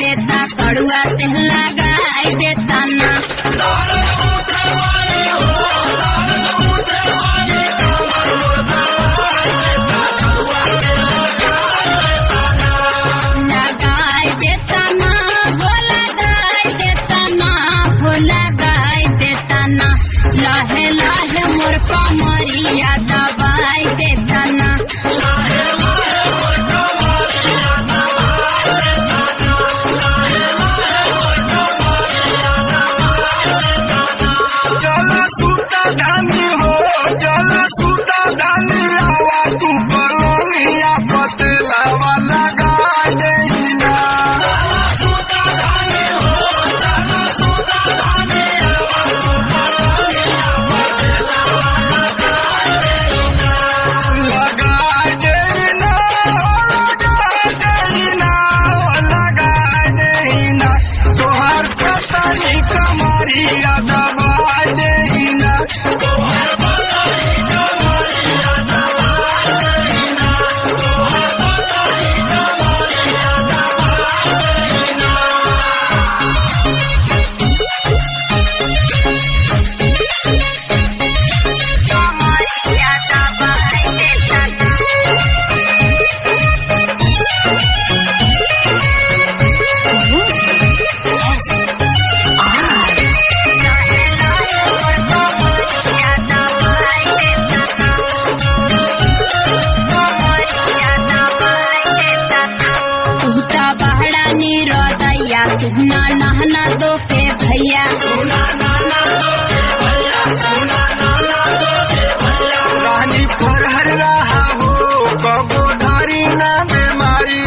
देता कड़ुआ तेल लगाई देता ना। लगाई देता ना वो लगाई देता ना वो लगाई देता ना। लाहे लाहे मोर कमरिया दबाई देता ना। चला सूता धानी हो चला सूता धानी आवा तू पलोनिया पतलावा लगा देना। तोहर पतली कमरिया दबाई देना। सुना नहना दो के भैया रानी फरहर रहा हो कबो धारी ना बीमारी।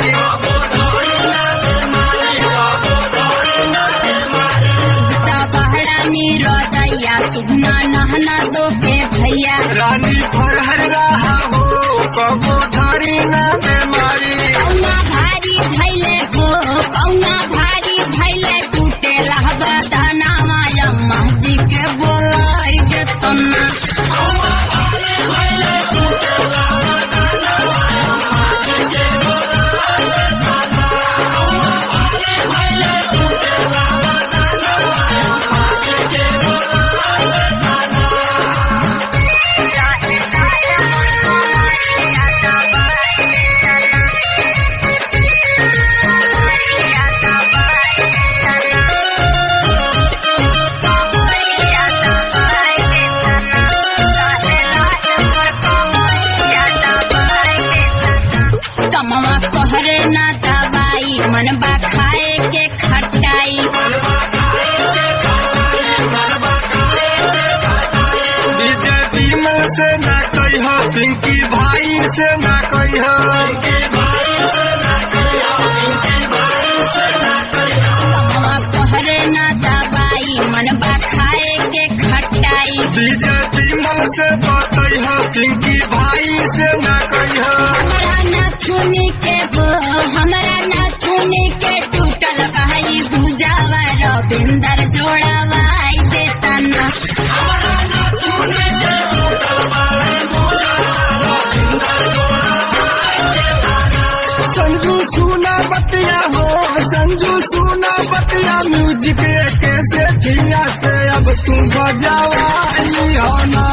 बहड़ा नीरो दैया सुना नहना दो के भैया रानी फरहर रहा हो कबो धारी ना बीमारी। कौना भारी भैले हो कौना भारी भैले टूटे लहबा दाना माया महजी के बोलाई जतना। कमवा कहरे ना दवाई मनबा खाए के खटाई। विजय विमल से ना कह पिंकी भाई से ना कह। कमवा कहरे ना दवाई मनबा खाए के खटाई। विजय विमल से बतह पिंकी भाई से ना कह। हमरा न छूने के हो हमरा न छूने के टूटल भाई भुजावा रविंदर जोड़ावाई देता ना। संजू सुना बतिया हो संजू सुना बतिया म्यूजिक कैसे थिया से अब तू बजावा ना।